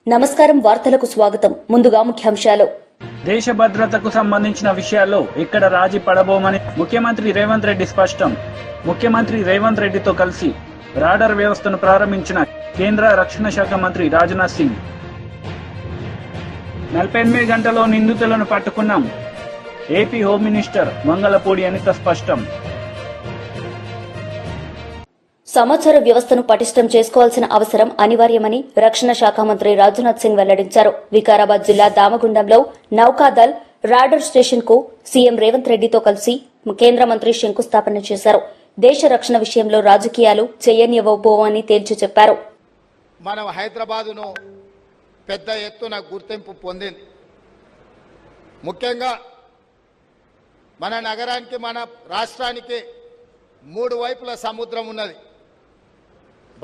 నమస్కారం వార్తలకు స్వాగతం. ముందుగా ముఖ్యాంశాలు. దేశ భద్రతకు సంబంధించిన విషయాల్లో ఎక్కడ రాజీ పడబోమని ముఖ్యమంత్రి రేవంత్ రెడ్డి స్పష్టం. ముఖ్యమంత్రి రేవంత్ రెడ్డితో కలిసి రాడార్ వ్యవస్థను ప్రారంభించిన కేంద్ర రక్షణ శాఖ మంత్రి రాజ్నాథ్ సింగ్. 48 గంటల్లో నిందితులను పట్టుకున్నాం. AP home minister Mangalapudi Anitha స్పష్టం. సమాచార వ్యవస్థను పటిష్టం చేసుకోవాల్సిన అవసరం అనివార్యమని రక్షణ శాఖ మంత్రి రాజ్నాథ్ సింగ్ వెల్లడించారు. వికారాబాద్ జిల్లా దామగుండంలో నౌకాదల్ రాడర్ స్టేషన్ కు సీఎం రేవంత్ రెడ్డితో కలిసి కేంద్ర మంత్రి శంకుస్థాపన చేశారు. దేశ రక్షణ విషయంలో రాజకీయాలు చేయనివ్వబోవని తేల్చి చెప్పారు. మనం హైదరాబాదును పెద్ద ఎత్తున గుర్తింపు పొందింది. ముఖ్యంగా మన నగరానికి, మన రాష్ట్రానికి 3 వైపుల సముద్రం ఉన్నది.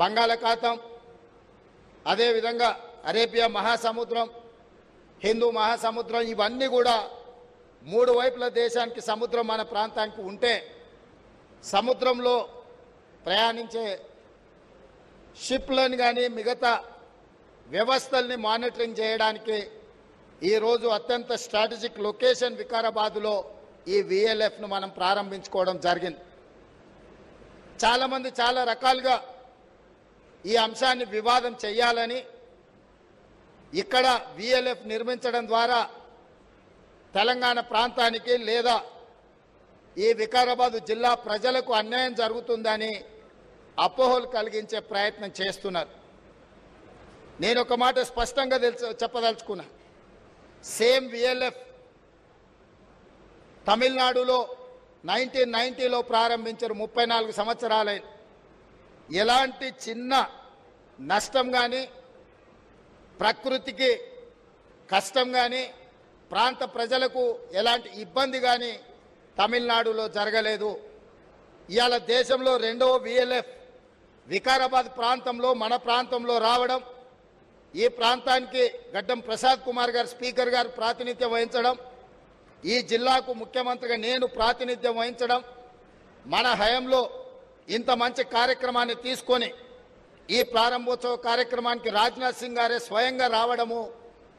బంగాళాఖాతం, అదేవిధంగా అరేబియా మహాసముద్రం, హిందూ మహాసముద్రం, ఇవన్నీ కూడా 3 వైపుల దేశానికి సముద్రం మన ప్రాంతానికి ఉంటే సముద్రంలో ప్రయాణించే షిప్లను కానీ మిగతా వ్యవస్థల్ని మానిటరింగ్ చేయడానికి ఈరోజు అత్యంత స్ట్రాటజిక్ లొకేషన్ వికారాబాదులో ఈ విఎల్ఎఫ్ను మనం ప్రారంభించుకోవడం జరిగింది. చాలామంది చాలా రకాలుగా ఈ అంశాన్ని వివాదం చేయాలని, ఇక్కడ విఎల్ఎఫ్ నిర్మించడం ద్వారా తెలంగాణ ప్రాంతానికి లేదా ఈ వికారాబాదు జిల్లా ప్రజలకు అన్యాయం జరుగుతుందని అపోహలు కలిగించే ప్రయత్నం చేస్తున్నారు. నేను ఒక మాట స్పష్టంగా చెప్పదలుచుకున్నా. సేమ్ విఎల్ఎఫ్ తమిళనాడులో 1990లో ప్రారంభించారు. 34 సంవత్సరాలైన ఎలాంటి చిన్న నష్టం కానీ, ప్రకృతికి కష్టం కానీ, ప్రాంత ప్రజలకు ఎలాంటి ఇబ్బంది కానీ తమిళనాడులో జరగలేదు. ఇవాళ దేశంలో 2వ విఎల్ఎఫ్ వికారాబాద్ ప్రాంతంలో, మన ప్రాంతంలో రావడం, ఈ ప్రాంతానికి గడ్డం ప్రసాద్ కుమార్ గారు స్పీకర్ గారు ప్రాతినిధ్యం వహించడం, ఈ జిల్లాకు ముఖ్యమంత్రిగా నేను ప్రాతినిధ్యం వహించడం, మన హయాంలో ఇంత మంచి కార్యక్రమాన్ని తీసుకొని ఈ ప్రారంభోత్సవ కార్యక్రమానికి రాజ్నాథ్ సింగ్ గారే స్వయంగా రావడము,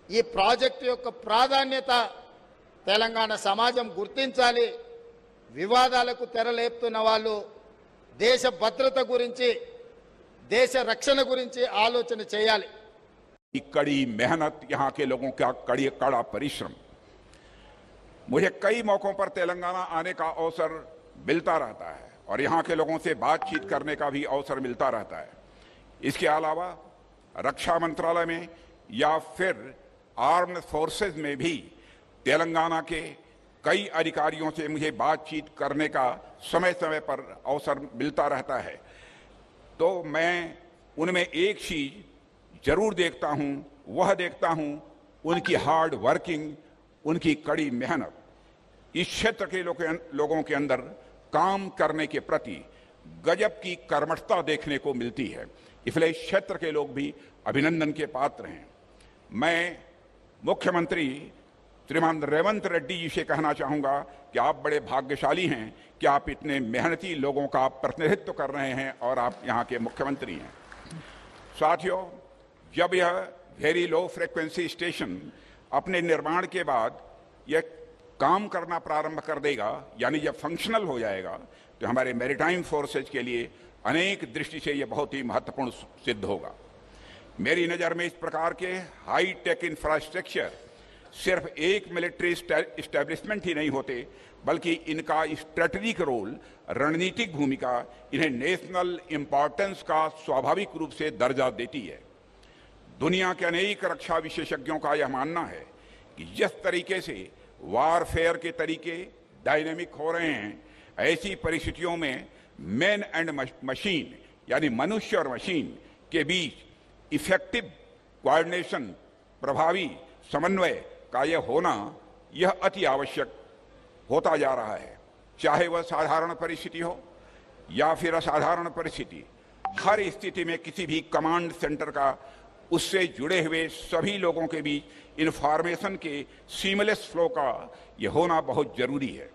ఈ ప్రాజెక్టు యొక్క ప్రాధాన్యత తెలంగాణ సమాజం గుర్తించాలి. వివాదాలకు తెరలేపుతున్న వాళ్ళు దేశ భద్రత గురించి, దేశ రక్షణ గురించి ఆలోచన చేయాలి. कड़ी मेहनत, यहाँ के लोगों का कड़ा परिश्रम, मुझे कई मौकों पर तेलंगाना आने का अवसर मिलता रहता है और यहाँ के लोगों से बातचीत करने का भी अवसर मिलता रहता है. इसके अलावा रक्षा मंत्रालय में या फिर आर्म्ड फोर्सेज में भी तेलंगाना के कई अधिकारियों से मुझे बातचीत करने का समय समय पर अवसर मिलता रहता है. तो मैं उनमें एक चीज जरूर देखता हूं, वह देखता हूं उनकी हार्ड वर्किंग, उनकी कड़ी मेहनत. इस क्षेत्र के लोगों के अंदर काम करने के प्रति गजब की कर्मठता देखने को मिलती है. इसलिए इस क्षेत्र के लोग भी अभिनंदन के पात्र हैं. मैं मुख्यमंत्री श्रीमान रेवंत रेड्डी जी से कहना चाहूंगा कि आप बड़े भाग्यशाली हैं कि आप इतने मेहनती लोगों का प्रतिनिधित्व कर रहे हैं और आप यहाँ के मुख्यमंत्री हैं. साथियों, जब यह वेरी लो फ्रीक्वेंसी स्टेशन अपने निर्माण के बाद यह काम करना प्रारंभ कर देगा, यानी जब फंक्शनल हो जाएगा, तो हमारे मैरीटाइम फोर्सेज के लिए अनेक दृष्टि से यह बहुत ही महत्वपूर्ण सिद्ध होगा. मेरी नज़र में इस प्रकार के हाई टेक इंफ्रास्ट्रक्चर सिर्फ एक मिलिट्री इस्टेब्लिशमेंट ही नहीं होते, बल्कि इनका स्ट्रेटेजिक रोल, रणनीतिक भूमिका इन्हें नेशनल इंपॉर्टेंस का स्वाभाविक रूप से दर्जा देती है. दुनिया के अनेक रक्षा विशेषज्ञों का यह मानना है कि जिस तरीके से वारफेयर के तरीके डायनेमिक हो रहे हैं, ऐसी परिस्थितियों में मैन एंड मशीन यानी मनुष्य और मशीन के बीच इफेक्टिव कोऑर्डिनेशन, प्रभावी समन्वय का यह होना, यह अति आवश्यक होता जा रहा है. चाहे वह साधारण परिस्थिति हो या फिर असाधारण परिस्थिति, हर स्थिति में किसी भी कमांड सेंटर का उससे जुड़े हुए सभी लोगों के बीच इन्फॉर्मेशन के सीमलेस फ्लो का यह होना बहुत जरूरी है.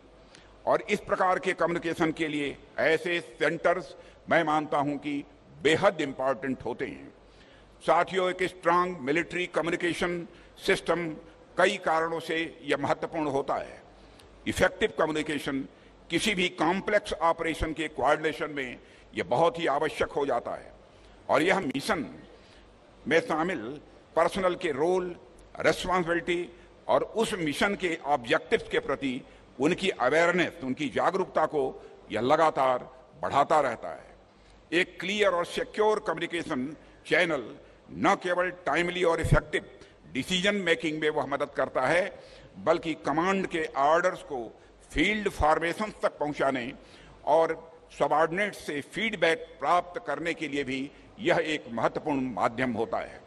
और इस प्रकार के कम्युनिकेशन के लिए ऐसे सेंटर्स मैं मानता हूं कि बेहद इंपॉर्टेंट होते हैं. साथियों, एक स्ट्रांग मिलिट्री कम्युनिकेशन सिस्टम कई कारणों से यह महत्वपूर्ण होता है। इफेक्टिव कम्युनिकेशन किसी भी कॉम्प्लेक्स ऑपरेशन के कोऑर्डिनेशन में यह बहुत ही आवश्यक हो जाता है और यह मिशन में शामिल पर्सनल के रोल, रेस्पॉन्सिबिलिटी और उस मिशन के ऑब्जेक्टिव्स के प्रति उनकी अवेयरनेस, उनकी जागरूकता को यह लगातार बढ़ाता रहता है। एक क्लियर और सिक्योर कम्युनिकेशन चैनल न केवल टाइमली और इफेक्टिव डिसीजन मेकिंग में वह मदद करता है, बल्कि कमांड के ऑर्डर्स को फील्ड फॉर्मेशन तक पहुंचाने और सबऑर्डिनेट से फीडबैक प्राप्त करने के लिए भी यह एक महत्वपूर्ण माध्यम होता है।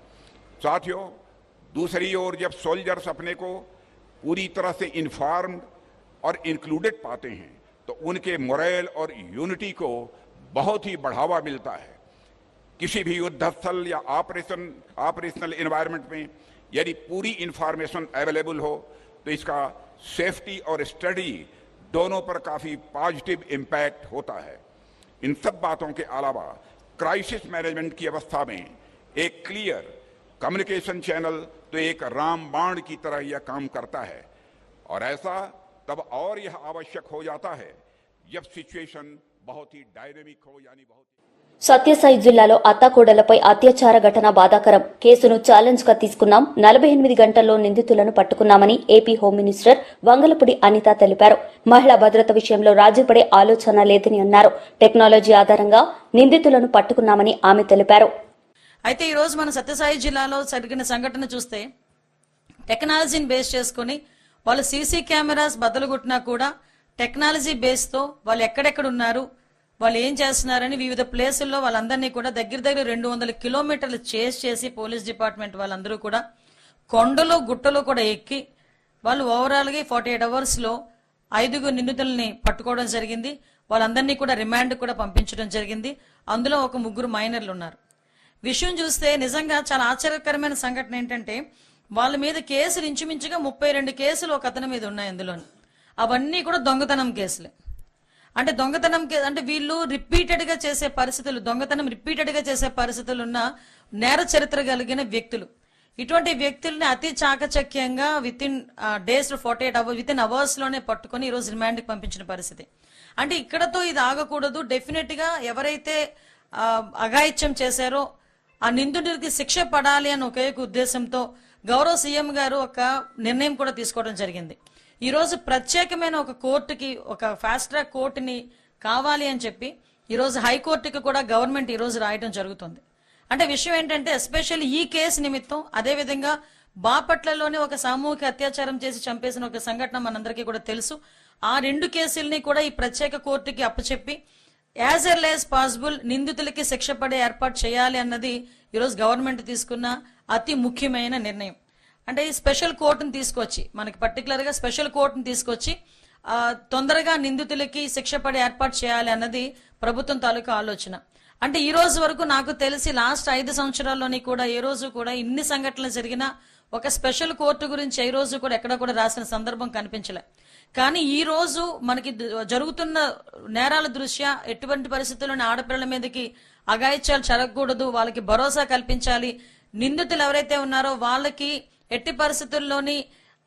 साथियों, दूसरी ओर जब सोल्जर्स अपने को पूरी तरह से इन्फॉर्म्ड और इंक्लूडेड पाते हैं तो उनके मोरल और यूनिटी को बहुत ही बढ़ावा मिलता है। किसी भी युद्ध स्थल या ऑपरेशनल एनवायरनमेंट में यदि पूरी इंफॉर्मेशन अवेलेबल हो तो इसका सेफ्टी और स्टडी दोनों पर काफी पॉजिटिव इम्पैक्ट होता है। इन सब बातों के अलावा क्राइसिस मैनेजमेंट की अवस्था में एक क्लियर कम्युनिकेशन चैनल तो एक रामबाण की तरह यह काम करता है और ऐसा तब और यह आवश्यक हो जाता है जब सिचुएशन बहुत ही डायनेमिक हो, यानी बहुत సత్యసాయి జిల్లాలో అత్తాకోడలపై అత్యాచార ఘటన బాధాకరం. కేసును ఛాలెంజ్ గా తీసుకున్నాం. 48 గంటల్లో నిందితులను పట్టుకున్నామని AP home minister Vangalapudi Anitha తెలిపారు. మహిళా భద్రత విషయంలో రాజీపడే ఆలోచన లేదని అన్నారు. టెక్నాలజీ ఆధారంగా నిందితులను పట్టుకున్నామని ఆమె తెలిపారు. అయితే ఈ రోజు మన సత్యసాయి జిల్లాలో జరిగిన సంఘటన చూస్తే టెక్నాలజీని బేస్ చేసుకుని వాళ్ళు సీసీ కెమెరాస్ బద్దలుగొట్టినా కూడా టెక్నాలజీ బేస్ తో వాళ్ళు ఎక్కడెక్కడ ఉన్నారు, వాళ్ళు ఏం చేస్తున్నారని వివిధ ప్లేసుల్లో వాళ్ళందరినీ కూడా దగ్గర 200 కిలోమీటర్లు చేస్ చేసి పోలీస్ డిపార్ట్మెంట్ వాళ్ళందరూ కూడా కొండలు గుట్టలు కూడా ఎక్కి వాళ్ళు ఓవరాల్ గా 48 అవర్స్ లో 5 నిందితుల్ని పట్టుకోవడం జరిగింది. వాళ్ళందరినీ కూడా రిమాండ్ కూడా పంపించడం జరిగింది. అందులో ఒక 3 మైనర్లు ఉన్నారు. విషయం చూస్తే నిజంగా చాలా ఆశ్చర్యకరమైన సంఘటన ఏంటంటే వాళ్ళ మీద కేసులు ఇంచుమించుగా 32 కేసులు ఒక అతని మీద ఉన్నాయి. అందులో అవన్నీ కూడా దొంగతనం కేసులే. అంటే దొంగతనం అంటే వీళ్ళు రిపీటెడ్ గా చేసే పరిస్థితులు, దొంగతనం రిపీటెడ్ గా చేసే పరిస్థితులు ఉన్న నేర చరిత్ర కలిగిన వ్యక్తులు. ఇటువంటి వ్యక్తుల్ని అతి చాకచక్యంగా with in days 48 hours with in hours లోనే పట్టుకుని ఈ రోజు రిమాండ్ కి పంపించిన పరిస్థితి. అంటే ఇక్కడతో ఇది ఆగకూడదు. డెఫినెట్ గా ఎవరైతే అఘాయిత్యం చేశారో ఆ నిందితుడికి శిక్ష పడాలి అని ఒకే ఉద్దేశంతో గౌరవ సీఎం గారు ఒక నిర్ణయం కూడా తీసుకోవడం జరిగింది. ఈ రోజు ప్రత్యేకమైన ఒక కోర్టుకి, ఒక ఫాస్ట్ ట్రాక్ కోర్టుని కావాలి అని చెప్పి ఈ రోజు హైకోర్టుకి కూడా గవర్నమెంట్ ఈ రోజు రాయడం జరుగుతుంది. అంటే విషయం ఏంటంటే ఎస్పెషల్లీ ఈ కేసు నిమిత్తం, అదేవిధంగా బాపట్లలోనే ఒక సామూహిక అత్యాచారం చేసి చంపేసిన ఒక సంఘటన మనందరికీ కూడా తెలుసు. ఆ 2 కేసుల్ని కూడా ఈ ప్రత్యేక కోర్టుకి అప్పచెప్పి యాజ్ ఎర్లీ యాజ్ పాసిబుల్ నిందితులకి శిక్ష పడే ఏర్పాటు చేయాలి అన్నది ఈరోజు గవర్నమెంట్ తీసుకున్న అతి ముఖ్యమైన నిర్ణయం. అంటే ఈ స్పెషల్ కోర్టును తీసుకొచ్చి, మనకి పర్టికులర్ గా స్పెషల్ కోర్టును తీసుకొచ్చి తొందరగా నిందితులకి శిక్ష పడే ఏర్పాటు చేయాలి అన్నది ప్రభుత్వం తాలూకా ఆలోచన. అంటే ఈ రోజు వరకు నాకు తెలిసి లాస్ట్ 5 సంవత్సరాల్లోని కూడా ఏ రోజు కూడా ఇన్ని సంఘటనలు జరిగినా ఒక స్పెషల్ కోర్టు గురించి ఏ రోజు కూడా ఎక్కడ కూడా రాసిన సందర్భం కనిపించలే. కానీ ఈ రోజు మనకి జరుగుతున్న నేరాల దృష్ట్యా ఎటువంటి పరిస్థితుల్లోని ఆడపిల్లల మీదకి అఘాయిత్యాలు జరగకూడదు, వాళ్ళకి భరోసా కల్పించాలి. నిందితులు ఎవరైతే ఉన్నారో వాళ్ళకి ఎట్టి పరిస్థితుల్లోని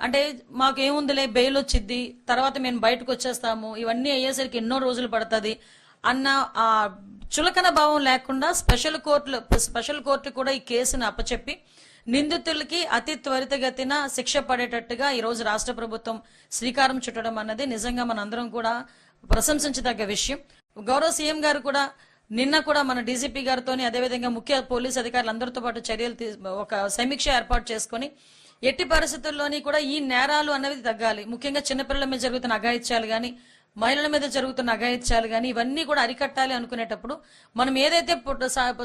అంటే మాకు ఏముందిలే బెయిల్ వచ్చింది, తర్వాత మేము బయటకు వచ్చేస్తాము, ఇవన్నీ అయ్యేసరికి ఎన్నో రోజులు పడుతుంది అన్న ఆ చులకన భావం లేకుండా స్పెషల్ కోర్టు కూడా ఈ కేసును అప్పచెప్పి నిందితులకి అతి త్వరితగతిన శిక్ష పడేటట్టుగా ఈ రోజు రాష్ట్ర ప్రభుత్వం శ్రీకారం చుట్టడం అన్నది నిజంగా మనందరం కూడా ప్రశంసించదగ్గ విషయం. గౌరవ సీఎం గారు కూడా నిన్న కూడా మన డీజీపీ గారితోని అదేవిధంగా ముఖ్య పోలీస్ అధికారులందరితో పాటు ఒక సమీక్ష ఏర్పాటు చేసుకుని ఎట్టి పరిస్థితుల్లోని కూడా ఈ నేరాలు అన్నవి తగ్గాలి. ముఖ్యంగా చిన్నపిల్లల మీద జరుగుతున్న అఘాయిత్యాలు గాని, మహిళల మీద జరుగుతున్న అఘాయిత్యాలు గాని ఇవన్నీ కూడా అరికట్టాలి అనుకునేటప్పుడు మనం ఏదైతే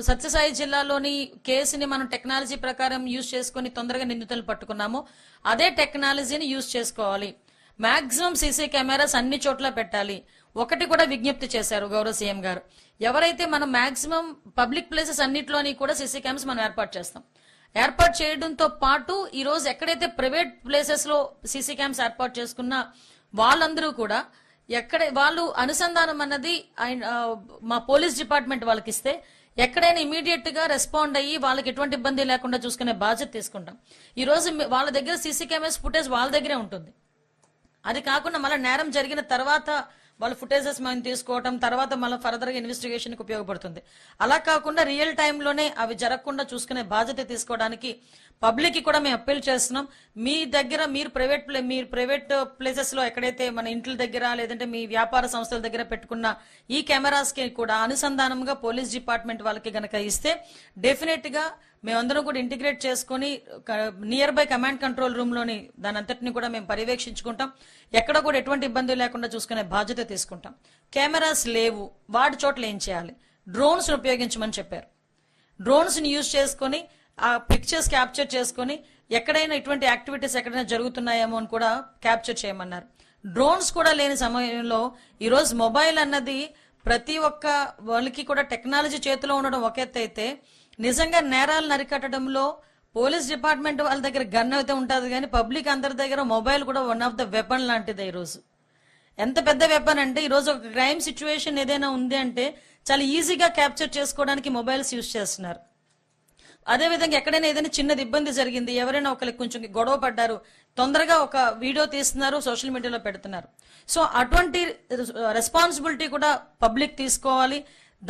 సత్యసాయి జిల్లాలోని కేసుని మనం టెక్నాలజీ ప్రకారం యూజ్ చేసుకుని తొందరగా నిందితులను పట్టుకున్నామో అదే టెక్నాలజీని యూజ్ చేసుకోవాలి. మాక్సిమం సీసీ కెమెరాస్ అన్ని చోట్ల పెట్టాలి. ఒకటి కూడా విజ్ఞప్తి చేశారు గౌరవ సీఎం గారు, ఎవరైతే మనం మాక్సిమం పబ్లిక్ ప్లేసెస్ అన్నిట్లోని కూడా సీసీ కెమెరాస్ మనం ఏర్పాటు చేస్తాం. ఏర్పాటు చేయడంతో పాటు ఈ రోజు ఎక్కడైతే ప్రైవేట్ ప్లేసెస్ లో సీసీ క్యామ్స్ ఏర్పాటు చేసుకున్నా వాళ్ళందరూ కూడా ఎక్కడ వాళ్ళు అనుసంధానం అన్నది మా పోలీస్ డిపార్ట్మెంట్ వాళ్ళకి ఇస్తే ఎక్కడైనా ఇమీడియట్ గా రెస్పాండ్ అయ్యి వాళ్ళకి ఎటువంటి ఇబ్బంది లేకుండా చూసుకునే బాధ్యత తీసుకుంటాం. ఈ రోజు వాళ్ళ దగ్గర సీసీ కెమెరాస్ ఫుటేజ్ వాళ్ళ దగ్గరే ఉంటుంది. అది కాకుండా మళ్ళీ నేరం జరిగిన తర్వాత వాళ్ళ ఫుటేజెస్ మనం తీసుకోవటం, తర్వాత మళ్ళీ ఫర్దర్ గా ఇన్వెస్టిగేషన్ కి ఉపయోగపడుతుంది. అలా కాకుండా రియల్ టైంలోనే అవి జరగకుండా చూసుకునే బాధ్యత తీసుకోవడానికి పబ్లిక్ కి కూడా మేము అప్పీల్ చేస్తున్నాం. మీ దగ్గర మీరు ప్రైవేట్ ప్లేసెస్ లో ఎక్కడైతే మన ఇంట్ల దగ్గర లేదంటే మీ వ్యాపార సంస్థల దగ్గర పెట్టుకున్న ఈ కెమెరాస్ కి కూడా అనుసంధానంగా పోలీస్ డిపార్ట్మెంట్ వాళ్ళకి గనక ఇస్తే డెఫినెట్ గా మేమందరం కూడా ఇంటిగ్రేట్ చేసుకుని near by command control room లోని దాని అంతటిని కూడా మేము పర్యవేక్షించుకుంటాం. ఎక్కడ కూడా ఎటువంటి ఇబ్బంది లేకుండా చూసుకునే బాధ్యత తీసుకుంటాం. కెమెరాస్ లేవు, వాటి చోట్ల ఏం చేయాలి? డ్రోన్స్ ఉపయోగించమని చెప్పారు. డ్రోన్స్ ని యూజ్ చేసుకుని ఆ పిక్చర్స్ క్యాప్చర్ చేసుకుని ఎక్కడైనా ఇటువంటి యాక్టివిటీస్ ఎక్కడైనా జరుగుతున్నాయేమో అని కూడా క్యాప్చర్ చేయమన్నారు. డ్రోన్స్ కూడా లేని సమయంలో ఈరోజు మొబైల్ అన్నది ప్రతి ఒక్క వాళ్ళకి కూడా టెక్నాలజీ చేతిలో ఉండడం ఒక ఎత్తు అయితే, నిజంగా నేరాలను అరికట్టడంలో పోలీస్ డిపార్ట్మెంట్ వాళ్ళ దగ్గర గన్ అయితే ఉంటుంది, కానీ పబ్లిక్ అందరి దగ్గర మొబైల్ కూడా వన్ ఆఫ్ ద వెపన్ లాంటిది. ఈరోజు ఎంత పెద్ద వెపన్ అంటే ఈరోజు ఒక క్రైమ్ సిచ్యువేషన్ ఏదైనా ఉంది అంటే చాలా ఈజీగా క్యాప్చర్ చేసుకోవడానికి మొబైల్స్ యూజ్ చేస్తున్నారు. అదేవిధంగా ఎక్కడైనా ఏదైనా చిన్నది ఇబ్బంది జరిగింది, ఎవరైనా ఒకరికి కొంచెం గొడవ పడ్డారు, తొందరగా ఒక వీడియో తీస్తున్నారు, సోషల్ మీడియాలో పెడుతున్నారు. సో అటువంటి రెస్పాన్సిబిలిటీ కూడా పబ్లిక్ తీసుకోవాలి.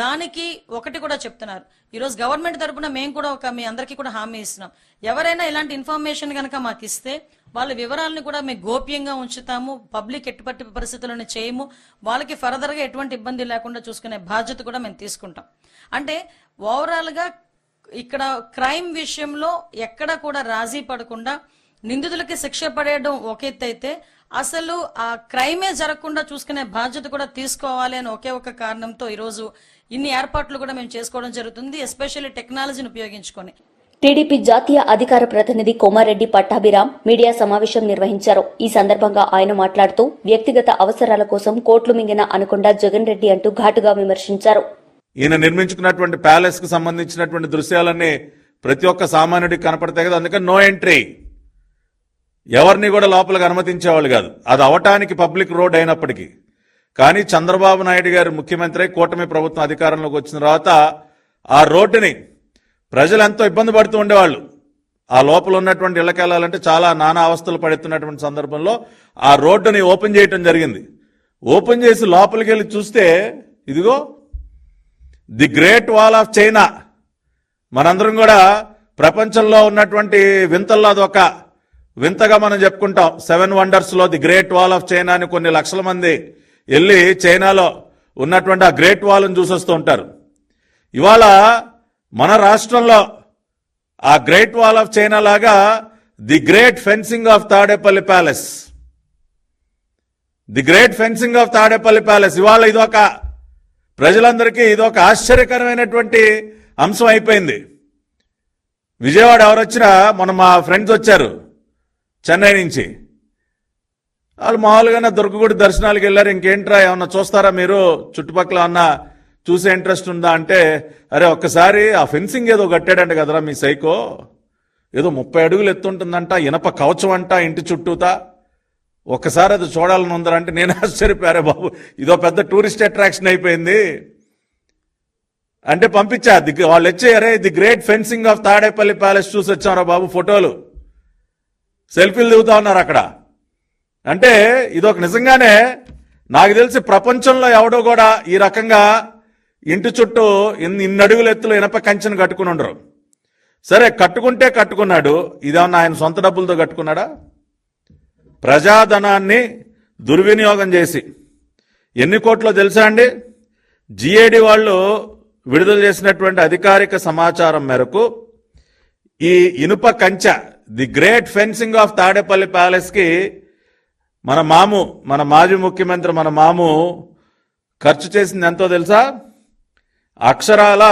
దానికి ఒకటి కూడా చెప్తున్నారు, ఈరోజు గవర్నమెంట్ తరఫున మేము కూడా మీ అందరికీ కూడా హామీ ఇస్తున్నాం. ఎవరైనా ఇలాంటి ఇన్ఫర్మేషన్ కనుక మాకు ఇస్తే వాళ్ళ వివరాలను కూడా మేము గోప్యంగా ఉంచుతాము. పబ్లిక్ ఎటువంటి పరిస్థితులను చేయము. వాళ్ళకి ఫర్దర్ గా ఎటువంటి ఇబ్బంది లేకుండా చూసుకునే బాధ్యత కూడా మేము తీసుకుంటాం. అంటే ఓవరాల్ గా ఇక్కడ క్రైమ్ విషయంలో ఎక్కడ కూడా రాజీ పడకుండా నిందితులకి శిక్ష పడేయడం ఒక ఎత్తు అయితే, అసలు ఆ క్రైమే జరగకుండా చూసుకునే బాధ్యత కూడా తీసుకోవాలి అని ఒకే ఒక కారణంతో ఈరోజు ఇన్ని ఏర్పాట్లు కూడా మేము చేసుకోవడం జరుగుతుంది, ఎస్పెషల్లీ టెక్నాలజీని ఉపయోగించుకొని. టీడీపీ జాతీయ అధికార ప్రతినిధి కోమారెడ్డి పట్టాభిరామ్ మీడియా సమావేశం నిర్వహించారు. ఈ సందర్భంగా ఆయన మాట్లాడుతూ వ్యక్తిగత అవసరాల కోసం కోట్లు మింగిన అనకొండ జగన్ రెడ్డి అంటూ ఘాటుగా విమర్శించారు. ఈయన నిర్మించుకున్నటువంటి ప్యాలెస్ కు సంబంధించినటువంటి దృశ్యాలన్నీ ప్రతి ఒక్క సామాన్యుడికి కనపడతాయి కదా, అందుకని నో ఎంట్రీ, ఎవరిని కూడా లోపలికి అనుమతించేవాళ్ళు కాదు. అది అవటానికి పబ్లిక్ రోడ్ అయినప్పటికీ. కానీ చంద్రబాబు నాయుడు గారు ముఖ్యమంత్రి, కూటమి ప్రభుత్వం అధికారంలోకి వచ్చిన తర్వాత ఆ రోడ్డుని ప్రజలు ఎంతో ఇబ్బంది పడుతూ ఉండేవాళ్ళు. ఆ లోపల ఉన్నటువంటి ఇళ్లకెళ్లాలంటే చాలా నానా అవస్థలు పడుతున్నటువంటి సందర్భంలో ఆ రోడ్డుని ఓపెన్ చేయటం జరిగింది. ఓపెన్ చేసి లోపలికి వెళ్ళి చూస్తే ఇదిగో the great wall of China. మనందరం కూడా ప్రపంచంలో ఉన్నటువంటి వింతల్లో అదొక వింతగా మనం చెప్పుకుంటాం. 7 వండర్స్ లో the great wall of China అని కొన్ని లక్షల మంది వెళ్ళి చైనాలో ఉన్నటువంటి ఆ గ్రేట్ వాల్ ని చూసొస్తూ ఉంటారు. ఇవాళ మన రాష్ట్రంలో ఆ గ్రేట్ వాల్ ఆఫ్ చైనా లాగా the great fencing of Tadepalli palace, the great fencing of Tadepalli palace ఇవాళ ఇదొక ప్రజలందరికీ ఇదొక ఆశ్చర్యకరమైనటువంటి అంశం అయిపోయింది. విజయవాడ ఎవరొచ్చినా మొన్న మా ఫ్రెండ్స్ వచ్చారు చెన్నై నుంచి, వాళ్ళు మామూలుగానే దుర్గగుడి దర్శనాలకు వెళ్ళారు. ఇంకేంట్రా ఏమన్నా చూస్తారా మీరు, చుట్టుపక్కల అన్నా చూసే ఇంట్రెస్ట్ ఉందా అంటే, అరే ఒక్కసారి ఆ ఫెన్సింగ్ ఏదో కట్టాడంట కదరా మీ సైకో, ఏదో 30 అడుగులు ఎత్తుంటుందంట, ఇనప కవచం అంట ఇంటి చుట్టూతా, ఒక్కసారి అది చూడాలని ఉందరంటే నేను ఆశ్చర్యపోయారే బాబు, ఇదో పెద్ద టూరిస్ట్ అట్రాక్షన్ అయిపోయింది అంటే పంపించా. వాళ్ళు వచ్చారే the great fencing of Tadepalli palace చూసి వచ్చారా బాబు, ఫోటోలు సెల్ఫీలు దిగుతా ఉన్నారు అక్కడ. అంటే ఇదొక నిజంగానే నాకు తెలిసి ప్రపంచంలో ఎవడో కూడా ఈ రకంగా ఇంటి చుట్టూ ఇన్ని అడుగుల ఎత్తులు ఇనప కంచెను కట్టుకుని ఉండరు. సరే కట్టుకుంటే కట్టుకున్నాడు, ఇదేమన్నా ఆయన సొంత డబ్బులతో కట్టుకున్నాడా? ప్రజాధనాన్ని దుర్వినియోగం చేసి ఎన్ని కోట్లో తెలుసా అండి? జిఏడి వాళ్ళు విడుదల చేసినటువంటి అధికారిక సమాచారం మేరకు ఈ ఇనుప కంచె the great fencing of Tadepalli palace కి మన మాజీ ముఖ్యమంత్రి మన మాము ఖర్చు చేసింది ఎంతో తెలుసా? అక్షరాల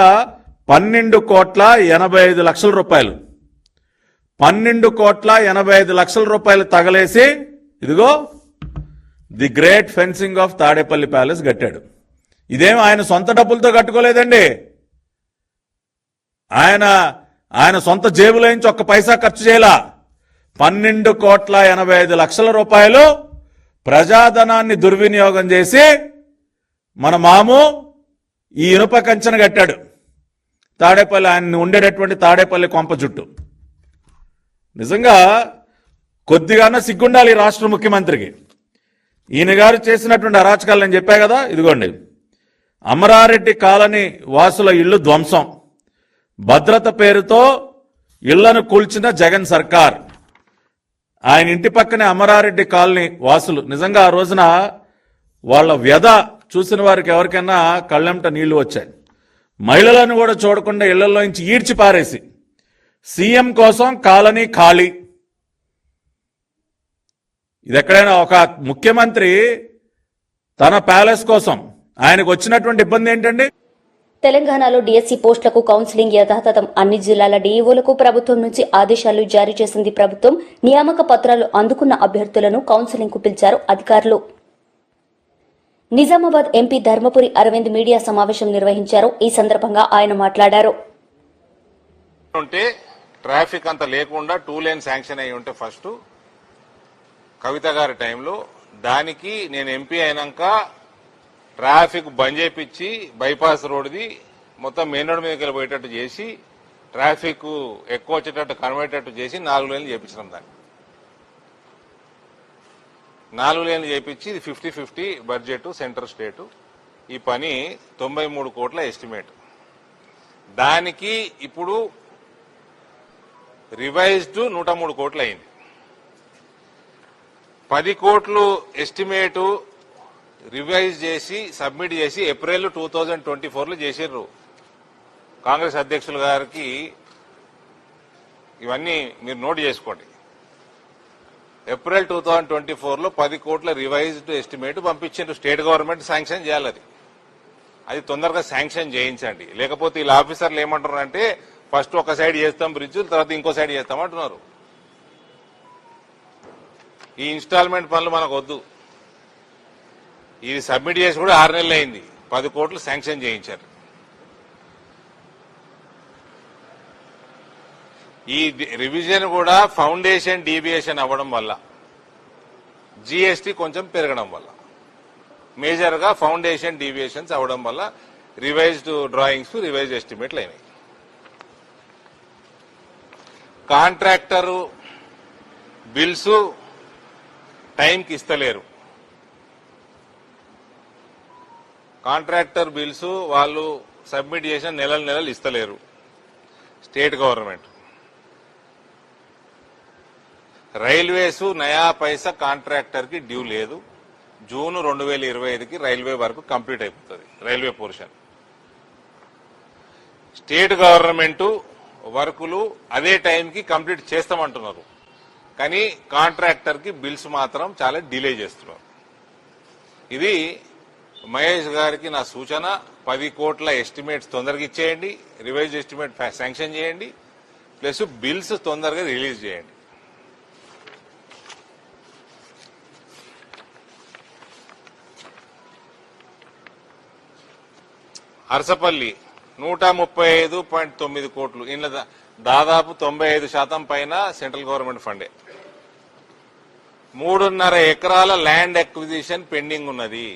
12,85,00,000 రూపాయలు. 12,85,00,000 రూపాయలు తగలేసి ఇదిగో the great fencing of Tadepalli palace కట్టాడు. ఇదేం ఆయన సొంత డబ్బులతో కట్టుకోలేదండి. ఆయన సొంత జేబులో నుంచి ఒక్క పైసా ఖర్చు చేయాల. 12,85,00,000 రూపాయలు ప్రజాధనాన్ని దుర్వినియోగం చేసి మన మాము ఈ ఇనుప కంచెను కట్టాడు తాడేపల్లి, ఆయన ఉండేటటువంటి తాడేపల్లి కొంప చుట్టూ. నిజంగా కొద్దిగానే సిగ్గుండాలి ఈ రాష్ట్ర ముఖ్యమంత్రికి. ఈయన గారు చేసినటువంటి అరాచకాలు నేను చెప్పా కదా, ఇదిగోండి. అమరారెడ్డి కాలనీ వాసుల ఇళ్లు ధ్వంసం, భద్రత పేరుతో ఇళ్లను కూల్చిన జగన్ సర్కార్. ఆయన ఇంటి పక్కనే అమరారెడ్డి కాలనీ వాసులు నిజంగా ఆ రోజున వాళ్ళ వ్యధ చూసిన వారికి ఎవరికైనా కళ్ళెంట నీళ్లు వచ్చాయి. మహిళలను కూడా చూడకుండా ఇళ్లలోంచి ఈడ్చి పారేసి సీఎం కోసం కాలనీ ఖాళీ. ఇది ఎక్కడైనా ఒక ముఖ్యమంత్రి తన ప్యాలెస్ కోసం ఆయనకు వచ్చినటువంటి ఇబ్బంది ఏంటండి? తెలంగాణలో డీఎస్సీ పోస్టులకు కౌన్సిలింగ్ యథాతథం. అన్ని జిల్లాల డీఈఓలకు ప్రభుత్వం నుంచి ఆదేశాలు జారీ చేసింది ప్రభుత్వం. నియామక పత్రాలు అందుకున్న అభ్యర్థులను కౌన్సిలింగ్ కు పిలిచారు అధికారులు. నిజామాబాద్ ఎంపీ ధర్మపురి అరవింద్ మీడియా సమావేశం నిర్వహించారు. ఈ సందర్భంగా ఆయన మాట్లాడారు. ఉంటే ట్రాఫిక్ అంత లేకుండా 2 లేన్ శాంక్షన్ అయ్యి ఉంటే ఫస్ట్ కవిత గారి టైంలో, దానికి నేను ఎంపీ అయినాక ట్రాఫిక్ బంద్ చేపించి బైపాస్ రోడ్ది మొత్తం మెయిన్ రోడ్ మీదకి వెళ్ళి పోయేటట్టు చేసి ట్రాఫిక్ ఎక్కువ వచ్చేటట్టు కన్వర్టేటట్టు చేసి 4 లేన్లు చేపించడం. దాన్ని 4 లేన్లు చేపించి ఇది 50-50 బడ్జెట్ సెంటర్ స్టేట్. ఈ పని 93 కోట్ల ఎస్టిమేట్. దానికి ఇప్పుడు రివైజ్డ్ 103 కోట్లు అయింది. 10 కోట్లు ఎస్టిమేటు రివైజ్ చేసి సబ్మిట్ చేసి ఏప్రిల్ 2024లో చేసిర్రు. కాంగ్రెస్ అధ్యక్షులు గారికి ఇవన్నీ మీరు నోట్ చేసుకోండి. ఏప్రిల్ 2024లో 10 కోట్ల రివైజ్డ్ ఎస్టిమేట్ పంపించారు. స్టేట్ గవర్నమెంట్ శాంక్షన్ చేయాలి. అది తొందరగా శాంక్షన్ చేయించండి. లేకపోతే వీళ్ళ ఆఫీసర్లు ఏమంటారు అంటే ఫస్ట్ ఒక సైడ్ చేస్తాం బ్రిడ్జ్, తర్వాత ఇంకో సైడ్ చేస్తాం అంటున్నారు. ఈ ఇన్స్టాల్మెంట్ పనులు మనకు వద్దు. ఇది సబ్మిట్ చేసి కూడా 6 నెలలు అయింది. 10 కోట్లు శాంక్షన్ చేయించారు. ఈ రివిజన్ కూడా ఫౌండేషన్ డీవియేషన్ అవ్వడం వల్ల, జీఎస్టీ కొంచెం పెరగడం వల్ల, మేజర్ గా ఫౌండేషన్ డీవియేషన్స్ అవ్వడం వల్ల రివైజ్డ్ డ్రాయింగ్స్ రివైజ్డ్ ఎస్టిమేట్లు అయినాయి. కాంట్రాక్టరు బిల్స్ టైంకి ఇస్తలేరు. కాంట్రాక్టర్ బిల్స్ వాళ్ళు సబ్మిట్ చేసిన నెలలు ఇస్తలేరు స్టేట్ గవర్నమెంట్. రైల్వేస్ నయా పైసా కాంట్రాక్టర్ కి డ్యూ లేదు. జూన్ 2025కి రైల్వే వరకు కంప్లీట్ అయిపోతుంది రైల్వే పోర్షన్. స్టేట్ గవర్నమెంట్ వర్కులు అదే టైంకి కంప్లీట్ చేస్తామంటున్నారు, కానీ కాంట్రాక్టర్ కి బిల్స్ మాత్రం చాలా డిలే చేస్తున్నారు. ఇది మహేష్ గారికి నా సూచన. 10 కోట్ల ఎస్టిమేట్స్ తొందరగా ఇచ్చేయండి, రివైజ్ ఎస్టిమేట్ శాంక్షన్ చేయండి, ప్లస్ బిల్స్ తొందరగా రిలీజ్ చేయండి. అరసపల్లి 135.9 కోట్లు, ఇందులో దాదాపు 95% పైన సెంట్రల్ గవర్నమెంట్ ఫండే. 3.5 ఎకరాల ల్యాండ్ అక్విజిషన్ పెండింగ్ ఉన్నది.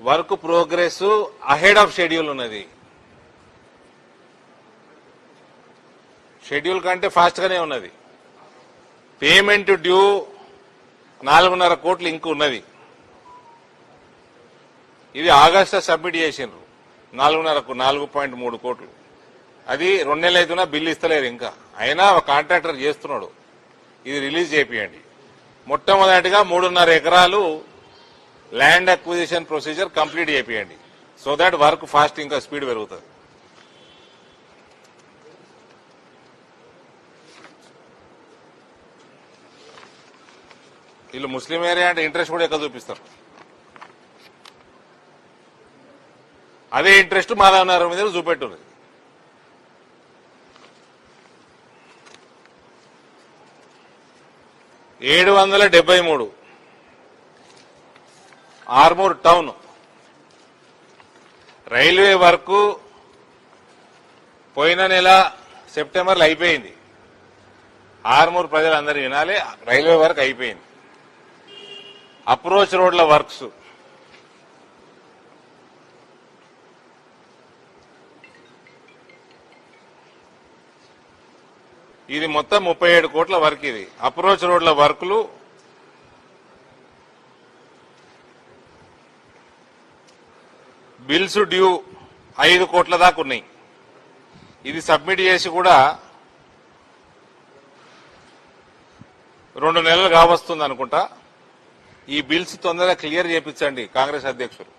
Work progress ahead of schedule ఉన్నది. షెడ్యూల్ కంటే ఫాస్ట్ గానే ఉన్నది. పేమెంట్ డ్యూ 4.5 కోట్లు ఇంక ఉన్నది. ఇది ఆగస్టు సబ్మిట్ చేసిండ్రు 4.3 కోట్లు. అది 2 నెలలు అవుతున్నా బిల్లు ఇస్తలేరు ఇంకా. అయినా ఒక కాంట్రాక్టర్ చేస్తున్నాడు. ఇది రిలీజ్ చేపియండి. మొట్టమొదటిగా 3.5 ఎకరాలు ల్యాండ్ అక్విజిషన్ ప్రొసీజర్ కంప్లీట్ చేపియండి. సో దాట్ వర్క్ ఫాస్ట్ ఇంకా స్పీడ్ పెరుగుతుంది. వీళ్ళు ముస్లిం ఏరియా అంటే ఇంట్రెస్ట్ కూడా ఎక్కువ చూపిస్తారు. అదే ఇంట్రెస్ట్ మాధవనగర్ మీద చూపెట్టున్నది. $773 ఆర్మూర్ టౌన్ రైల్వే వర్క్ పోయిన నెల సెప్టెంబర్లో అయిపోయింది. ఆర్మూర్ ప్రజలందరూ వినాలి, రైల్వే వర్క్ అయిపోయింది. అప్రోచ్ రోడ్ల వర్క్స్ ఇది మొత్తం 37 కోట్ల వర్క్. ఇది అప్రోచ్ రోడ్ల వర్క్లు బిల్స్ డ్యూ 5 కోట్ల దాకా ఉన్నాయి. ఇది సబ్మిట్ చేసి కూడా 2 నెలలు కావస్తుంది అనుకుంటా. ఈ బిల్స్ తొందరగా క్లియర్ చేయించండి. కాంగ్రెస్ అధ్యక్షుడు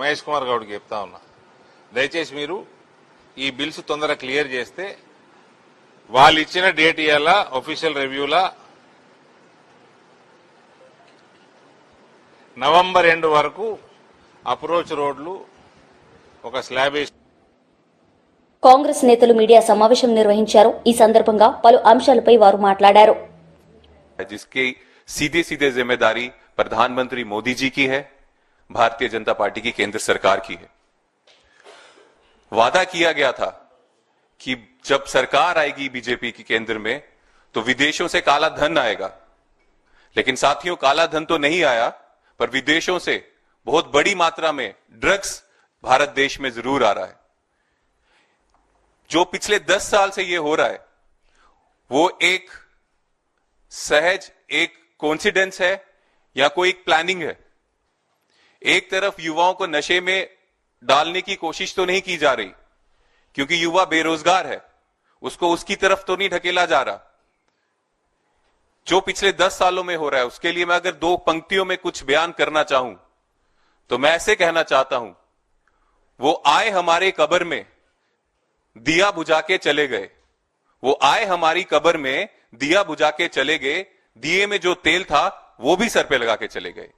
మహేష్ కుమార్ గౌడ్కి చెప్తా ఉన్నా, దయచేసి మీరు ఈ బిల్స్ తొందరగా క్లియర్ చేస్తే వాళ్ళు ఇచ్చిన డేట్ ఇయ్యాలా ఒఫీషియల్ రివ్యూలా నవంబర్ ఎండ్ వరకు అప్రోచ్ రోడ్లు ఒక స్లాబ్ వేసి. కాంగ్రెస్ నేతలు మీడియా సమావేశం నిర్వహించారు. ఈ సందర్భంగా పలు అంశాలపై వారు మాట్లాడారు. जिसकी सीधे सीधे जिम्मेदारी प्रधानमंत्री मोदी जी की है, भारतीय जनता पार्टी की केंद्र सरकार की है। वादा किया गया था कि जब सरकार आएगी बीजेपी की केंद्र में तो विदेशों से काला धन आएगा, लेकिन साथियों काला धन तो नहीं आया, पर विदेशों से बहुत बड़ी मात्रा में ड्रग्स भारत देश में जरूर आ रहा है। जो पिछले 10 साल से ये हो रहा है वो एक सहज एक कोइंसिडेंस है या कोई एक प्लानिंग है। एक तरफ युवाओं को नशे में डालने की कोशिश तो नहीं की जा रही क्योंकि युवा बेरोजगार है, उसको उसकी तरफ तो नहीं ढकेला जा रहा। जो पिछले 10 सालों में हो रहा है उसके लिए मैं अगर 2 पंक्तियों में कुछ बयान करना चाहूं तो मैं ऐसे कहना चाहता हूं, वो आए हमारे कब्र में दिया बुझा के चले गए। वो आए हमारी कब्र में दिया बुझा के चले गए, दिए में जो तेल था वो भी सर पे लगा के चले गए।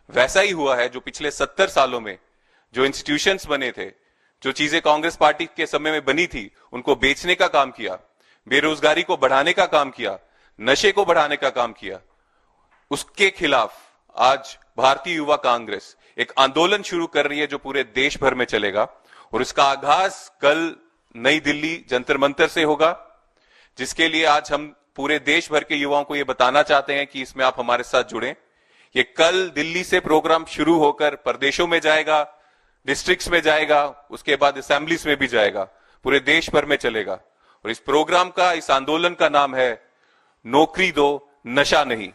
वैसा ही हुआ है जो पिछले 70 सालों में जो इंस्टीट्यूशंस बने थे, जो चीजें कांग्रेस पार्टी के समय में बनी थी, उनको बेचने का काम किया, बेरोजगारी को बढ़ाने का काम किया, नशे को बढ़ाने का काम किया। उसके खिलाफ आज भारतीय युवा कांग्रेस एक आंदोलन शुरू कर रही है जो पूरे देश भर में चलेगा और इसका आगाज कल नई दिल्ली जंतर मंतर से होगा, जिसके लिए आज हम पूरे देश भर के युवाओं को यह बताना चाहते हैं कि इसमें आप हमारे साथ जुड़ें। ये कल दिल्ली से प्रोग्राम शुरू होकर प्रदेशों में जाएगा, डिस्ट्रिक्ट्स में जाएगा, उसके बाद असेंबलीज में भी जाएगा, पूरे देश भर में चलेगा। और इस प्रोग्राम का, इस आंदोलन का नाम है नौकरी दो नशा नहीं।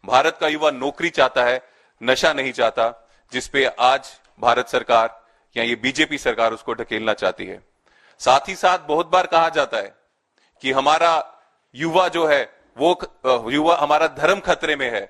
भारत का युवा नौकरी चाहता है, नशा नहीं चाहता, जिसपे आज भारत सरकार या ये बीजेपी सरकार उसको ढकेलना चाहती है। साथ ही साथ बहुत बार कहा जाता है कि हमारा युवा जो है वो युवा, हमारा धर्म खतरे में है,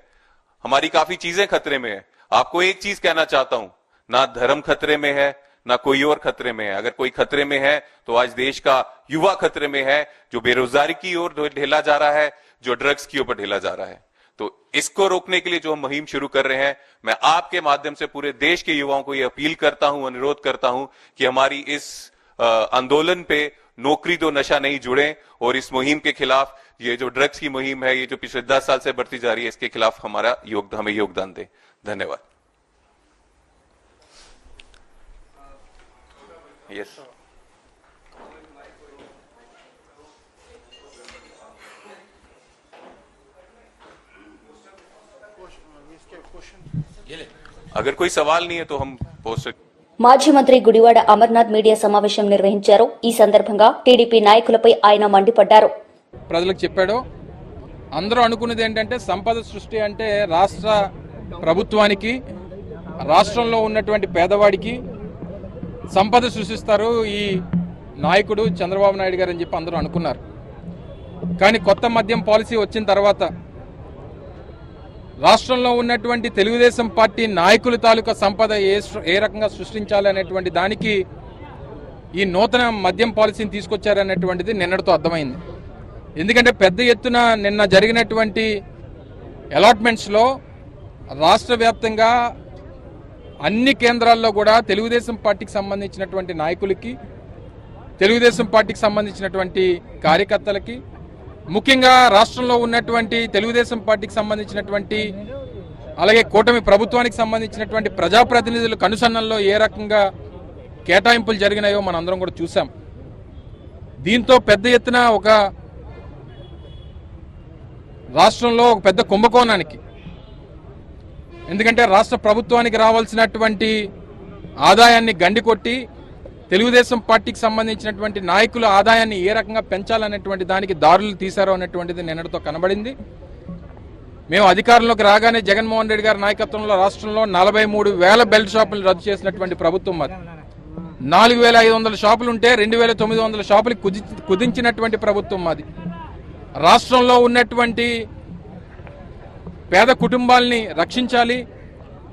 हमारी काफी चीजें खतरे में है। आपको एक चीज कहना चाहता हूं, ना धर्म खतरे में है ना कोई और खतरे में है। अगर कोई खतरे में है तो आज देश का युवा खतरे में है, जो बेरोजगारी की ओर ढेला जा रहा है, जो ड्रग्स की ओर ढेला जा रहा है। तो इसको रोकने के लिए जो हम मुहिम शुरू कर रहे हैं, मैं आपके माध्यम से पूरे देश के युवाओं को यह अपील करता हूं, अनुरोध करता हूं कि हमारी इस आंदोलन पे नौकरी दो नशा नहीं जुड़े और इस मुहिम के खिलाफ, ये जो ड्रग्स की मुहिम है, ये जो पिछले 10 साल से बढ़ती जा रही है, इसके खिलाफ हमें योगदान दें। धन्यवाद। यस अगर कोई सवाल नहीं है तो हम पूछ सकते। మాజీ మంత్రి గుడివాడ అమర్నాథ్ మీడియా సమావేశం నిర్వహించారు. ఈ సందర్భంగా టీడీపీ నాయకులపై ఆయన మండిపడ్డారు. ప్రజలకు చెప్పాడో అందరూ అనుకున్నది ఏంటంటే సంపద సృష్టి అంటే రాష్ట్ర ప్రభుత్వానికి, రాష్ట్రంలో ఉన్నటువంటి పేదవాడికి సంపద సృష్టిస్తారు ఈ నాయకుడు చంద్రబాబు నాయుడు గారు అని చెప్పి అందరూ అనుకున్నారు. కానీ కొత్త మద్యం పాలసీ వచ్చిన తర్వాత రాష్ట్రంలో ఉన్నటువంటి తెలుగుదేశం పార్టీ నాయకుల తాలూకా సంపద ఏ రకంగా సృష్టించాలి అనేటువంటి దానికి ఈ నూతన మద్యం పాలసీని తీసుకొచ్చారనేటువంటిది నిన్నటితో అర్థమైంది. ఎందుకంటే పెద్ద ఎత్తున నిన్న జరిగినటువంటి అలాట్మెంట్స్లో రాష్ట్ర వ్యాప్తంగా అన్ని కేంద్రాల్లో కూడా తెలుగుదేశం పార్టీకి సంబంధించినటువంటి నాయకులకి, తెలుగుదేశం పార్టీకి సంబంధించినటువంటి కార్యకర్తలకి, ముఖ్యంగా రాష్ట్రంలో ఉన్నటువంటి తెలుగుదేశం పార్టీకి సంబంధించినటువంటి అలాగే కూటమి ప్రభుత్వానికి సంబంధించినటువంటి ప్రజాప్రతినిధుల కనుసన్నల్లో ఏ రకంగా కేటాయింపులు జరిగినాయో మనందరం కూడా చూసాం. దీంతో పెద్ద ఎత్తున ఒక రాష్ట్రంలో ఒక పెద్ద కుంభకోణానికి ఎందుకంటే రాష్ట్ర ప్రభుత్వానికి రావాల్సినటువంటి ఆదాయాన్ని గండికొట్టి తెలుగుదేశం పార్టీకి సంబంధించినటువంటి నాయకుల ఆదాయాన్ని ఏ రకంగా పెంచాలనేటువంటి దానికి దారులు తీశారో అనేటువంటిది నిన్నటితో కనబడింది. మేము అధికారంలోకి రాగానే జగన్మోహన్ రెడ్డి గారి నాయకత్వంలో రాష్ట్రంలో 43,000 బెల్ట్ షాపులు రద్దు చేసినటువంటి ప్రభుత్వం మాది. 4,500 షాపులు ఉంటే 2,900 షాపులు కుదించినటువంటి ప్రభుత్వం మాది. రాష్ట్రంలో ఉన్నటువంటి పేద కుటుంబాలని రక్షించాలి,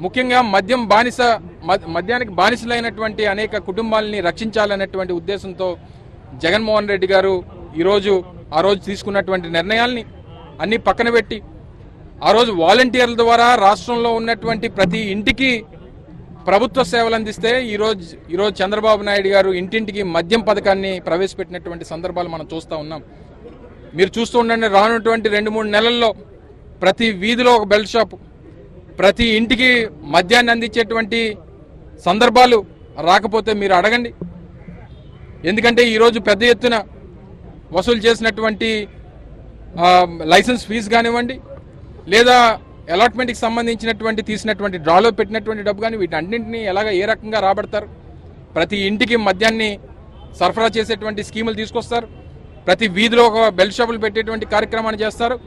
ముఖ్యంగా మద్యానికి బానిసలైనటువంటి అనేక కుటుంబాలని రక్షించాలనేటువంటి ఉద్దేశంతో జగన్మోహన్ రెడ్డి గారు ఆ రోజు తీసుకున్నటువంటి నిర్ణయాల్ని అన్ని పక్కన పెట్టి ఆ రోజు వాలంటీర్ల ద్వారా రాష్ట్రంలో ఉన్నటువంటి ప్రతి ఇంటికి ప్రభుత్వ సేవలు అందిస్తే ఈరోజు చంద్రబాబు నాయుడు గారు ఇంటింటికి మద్యం పథకాన్ని ప్రవేశపెట్టినటువంటి సందర్భాలు మనం చూస్తూ ఉన్నాం. మీరు చూస్తూ ఉండండి, రానున్నటువంటి 2-3 నెలల్లో ప్రతి వీధిలో ఒక బెల్ట్ షాపు, ప్రతి ఇంటికి మద్యాన్ని అందించేటువంటి సందర్భాలు రాకపోతే మీరు అడగండి. ఎందుకంటే ఈరోజు పెద్ద ఎత్తున వసూలు చేసినటువంటి లైసెన్స్ ఫీజు కానివ్వండి, లేదా అలాట్మెంట్కి సంబంధించినటువంటి తీసినటువంటి డ్రాలో పెట్టినటువంటి డబ్బు కానీ వీటన్నింటినీ ఏ రకంగా రాబడతారు? ప్రతి ఇంటికి మద్యాన్ని సరఫరా చేసేటువంటి స్కీములు తీసుకొస్తారు, ప్రతి వీధిలో ఒక బెల్ట్ షాపులు పెట్టేటువంటి కార్యక్రమాన్ని చేస్తారు.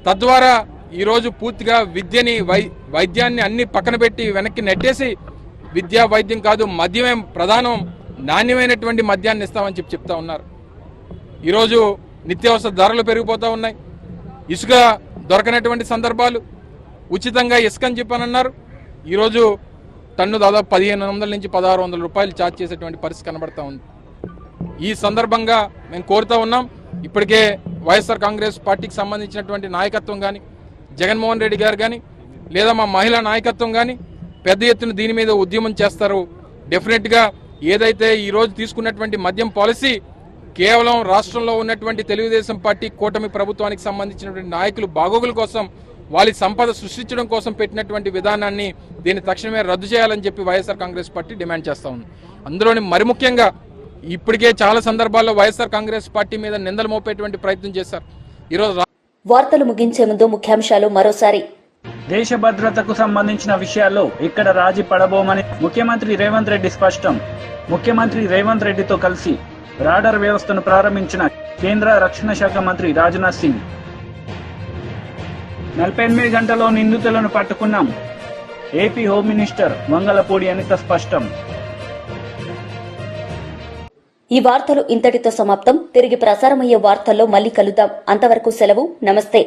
తద్వారా ఈరోజు పూర్తిగా విద్యని వైద్యాన్ని అన్ని పక్కన పెట్టి వెనక్కి నెట్టేసి విద్యా వైద్యం కాదు మద్యమే ప్రధానం, నాణ్యమైనటువంటి మద్యాన్ని ఇస్తామని చెప్తా ఉన్నారు. ఈరోజు నిత్యావసర ధరలు పెరిగిపోతూ ఉన్నాయి, ఇసుక దొరకనటువంటి సందర్భాలు, ఉచితంగా ఇసుక అని చెప్పానన్నారు. ఈరోజు టన్ను దాదాపు 1,500 నుంచి 1,600 రూపాయలు ఛార్జ్ చేసేటువంటి పరిస్థితి కనబడతా ఉంది. ఈ సందర్భంగా మేము కోరుతా ఉన్నాం, ఇప్పటికే వైఎస్ఆర్ కాంగ్రెస్ పార్టీకి సంబంధించినటువంటి నాయకత్వం కానీ, జగన్మోహన్ రెడ్డి గారు కానీ, లేదా మా మహిళా నాయకత్వం కానీ పెద్ద ఎత్తున దీని మీద ఉద్యమం చేస్తారు. డెఫినెట్గా ఏదైతే ఈరోజు తీసుకున్నటువంటి మద్యం పాలసీ కేవలం రాష్ట్రంలో ఉన్నటువంటి తెలుగుదేశం పార్టీ కూటమి ప్రభుత్వానికి సంబంధించినటువంటి నాయకులు బాగోగుల కోసం, వాళ్ళ సంపద సృష్టించడం కోసం పెట్టినటువంటి విధానాన్ని దీన్ని తక్షణమే రద్దు చేయాలని చెప్పి వైఎస్ఆర్ కాంగ్రెస్ పార్టీ డిమాండ్ చేస్తా ఉంది. అందులోని మరి ముఖ్యంగా ఇప్పటికే చాలా సందర్భాల్లో వైఎస్ఆర్ కాంగ్రెస్ పార్టీ మీద నిందలు మోపేటువంటి ప్రయత్నం చేశారు. ఈరోజు వార్తలు ముగించే ముందు ముఖ్యాంశాలు మరోసారి. దేశ భద్రతకు సంబంధించిన విషయాల్లో ఇక్కడ రాజీ పడబోమని ముఖ్యమంత్రి రేవంత్ రెడ్డి స్పష్టం. ముఖ్యమంత్రి రేవంత్ రెడ్డితో కలిసి రాడర్ వ్యవస్థను ప్రారంభించిన కేంద్ర రక్షణ శాఖ మంత్రి రాజ్నాథ్ సింగ్. 48 గంటల్లో నిందితులను పట్టుకున్నాం, AP home minister Vangalapudi Anitha స్పష్టం. ఈ వార్తలు ఇంతటితో సమాప్తం. తిరిగి ప్రసారమయ్యే వార్తల్లో మళ్ళీ కలుద్దాం. అంతవరకు సెలవు. నమస్తే.